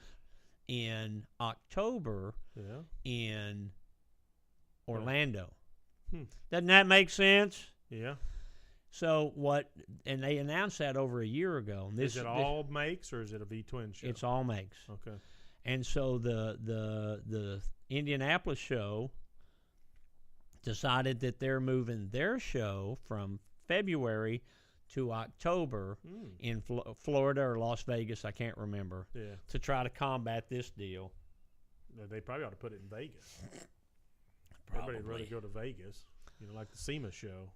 in October in Orlando. Doesn't that make sense? Yeah. So and they announced that over a year ago. Is it all makes or is it a V-twin show? It's all makes. Okay. And so the Indianapolis show decided that they're moving their show from February to October in Florida or Las Vegas, I can't remember, to try to combat this deal. They probably ought to put it in Vegas. Probably. Everybody'd rather go to Vegas, like the SEMA show.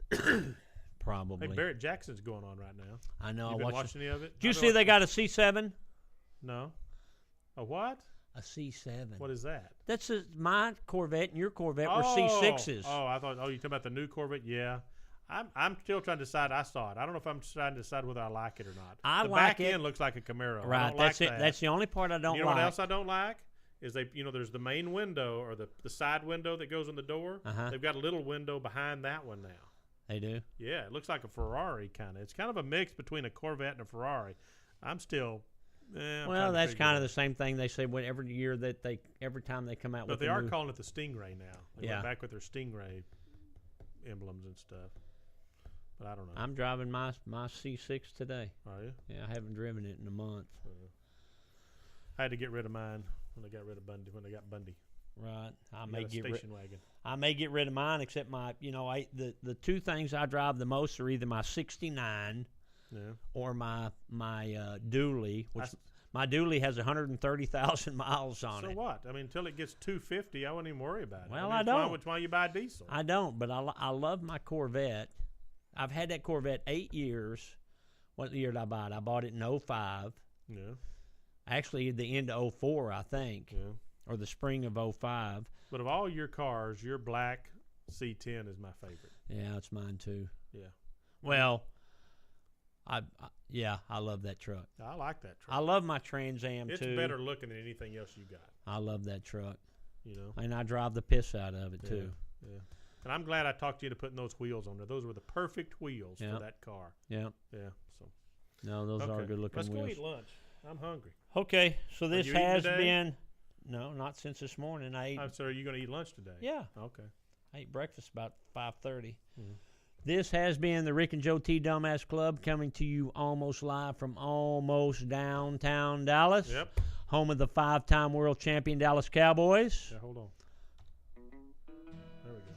Probably. Hey, Barrett Jackson's going on right now. I know. You been watching any of it? Did you see they got a C7? No. A what? A C7. What is that? That's my Corvette and your Corvette were C6s. Oh, I thought. Oh, you talking about the new Corvette? Yeah. I'm still trying to decide. I saw it. I don't know if I'm trying to decide whether I like it or not. The back end looks like a Camaro. Right. I don't that's like it. That. That's the only part I don't like. You know what else I don't like? Is there's the main window or the side window that goes in the door. They've got a little window behind that one now. They do? Yeah, it looks like a Ferrari kind of. It's kind of a mix between a Corvette and a Ferrari. I'm still. Well, that's kind of the same thing they say every time they come out. But with they are calling it the Stingray now. They went back with their Stingray emblems and stuff. But I don't know. I'm driving my C6 today. Are you? Yeah, I haven't driven it in a month. I had to get rid of mine when they got rid of Bundy. When they got Bundy. Right. I You may got a get rid. station wagon. I may get rid of mine, except the two things I drive the most are either my '69 Yeah. or my dually, which my dually has 130,000 miles on So it. what? I mean, until it gets 250, I wouldn't even worry about it. Well, I I don't. Which why you buy diesel? I don't, but I love my Corvette. I've had that Corvette 8 years. What year did I buy it? I bought it in 05. Yeah. Actually, the end of 04, I think, Yeah. or the spring of 05. But of all your cars, your black C10 is my favorite. Yeah, it's mine too. Yeah. Well, I love that truck. I like that truck. I love my Trans Am It's too. better looking than anything else you got. I love that truck, You know. and I drive the piss out of it too. Yeah. And I'm glad I talked you into putting those wheels on there. Those were the perfect wheels Yeah. for that car. Yeah. Yeah. So No, those are good looking Let's wheels. go eat lunch. I'm hungry. Okay, so this you eating has today? been not since this morning. I ate. So are you going to eat lunch today? Yeah, Okay. I ate breakfast about 5:30. Mhm. This has been the Rick and Joe T Dumbass Club, coming to you almost live from almost downtown Dallas, Yep. home of the 5-time world champion Dallas Cowboys. Yeah, hold on. There we go.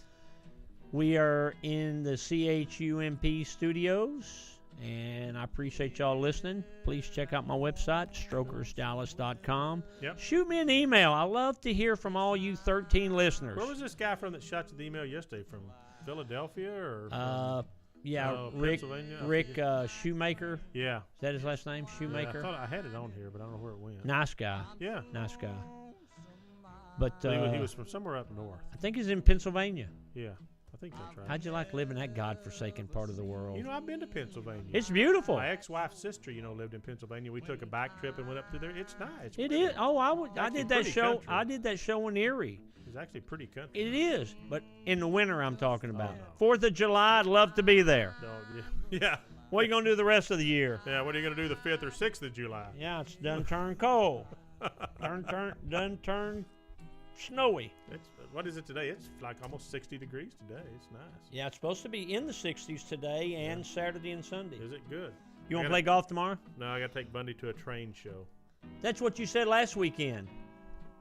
We are in the CHUMP studios, and I appreciate y'all listening. Please check out my website, strokersdallas.com. Yep. Shoot me an email. I love to hear from all you 13 listeners. Where was this guy from that shot you the email yesterday? From Philadelphia or? Rick Pennsylvania? I Rick forget. Shoemaker. Yeah. Is that his last name? Yeah, Shoemaker. I thought I had it on here, but I don't know where it went. Nice guy. Yeah. Nice guy. But He was from somewhere up north. I think he's in Pennsylvania. Yeah. I think that's right. How'd you like living that godforsaken part of the world? You know, I've been to Pennsylvania. It's beautiful. My ex-wife's sister, lived in Pennsylvania. We took a back trip and went up through there. It's nice. It is. Oh, I Actually did that pretty show. country. I did that show in Erie. It's actually pretty country. It is, but in the winter I'm talking about. no. 4th of July, I'd love to be there. No, yeah. What are you gonna do the rest of the year? Yeah, what are you going to do the 5th or 6th of July? Yeah, it's done turned cold. done turned snowy. What is it today? It's like almost 60 degrees today. It's nice. Yeah, it's supposed to be in the 60s today and Saturday and Sunday. Is it good? You want to play golf tomorrow? No, I got to take Bundy to a train show. That's what you said last weekend.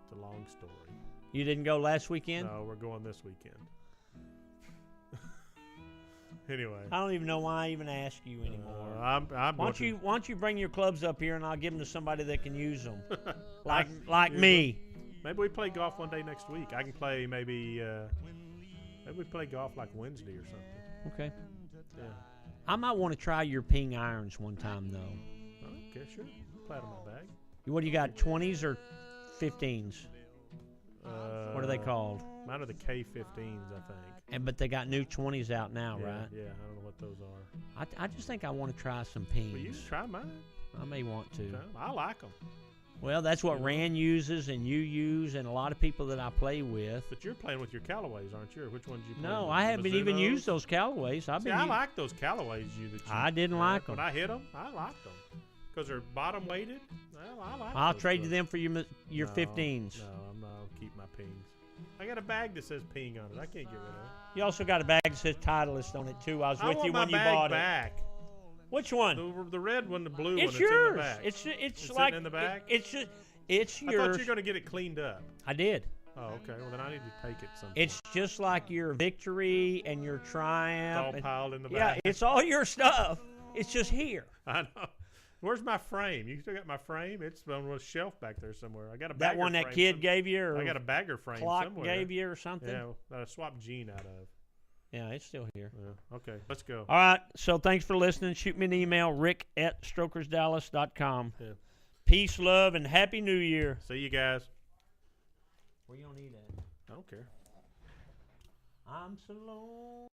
It's a long story. You didn't go last weekend? No, we're going this weekend. Anyway. I don't even know why I even ask you anymore. I'm Why don't you bring your clubs up here and I'll give them to somebody that can use them, like me. Maybe we play golf one day next week. I can play maybe we play golf like Wednesday or something. Okay. Yeah. I might want to try your ping irons one time though. Okay, sure. Play it in my bag. What do you got? 20s or 15s? What are they called? Mine are the K15s, I think. But they got new 20s out now, Yeah, right? Yeah, I don't know what those are. I just think I want to try some pings. But you can try mine. I may want to. Okay. I like them. Well, that's what Rand uses and you use and a lot of people that I play with. But you're playing with your Callaways, aren't you? Or which ones you play No, with? I haven't even Mizunos? used those Callaways. I like those Callaways I didn't like them. When I hit them, I liked them. Because they're bottom weighted. Well, I like I'll those trade you ones. them for your No, 15s. No, I'll keep my pings. I got a bag that says ping on it. I can't get rid of it. You also got a bag that says Titleist on it too. I was with you when you bought back. it. Which one? The red one, the blue one. It's It's yours. in the back. It's It's like sitting in the back? It's yours. I thought you were going to get it cleaned up. I did. Oh, okay. Well, then I need to take it sometime. It's just like your victory and your triumph. It's all piled in the Yeah, back. it's all your stuff. It's just here. I know. Where's my frame? You still got my frame? It's on a shelf back there somewhere. I got a That bagger one that frame kid gave you, or I got a bagger frame clock somewhere. gave you, or something. Yeah, that I swapped Gene out of. Yeah, it's still here. Yeah. Okay, let's go. All right. So thanks for listening. Shoot me an email, rick@strokersdallas.com. Yeah. Peace, love, and Happy New Year. See you guys. Where you gonna eat at? I don't care. I'm so lonely.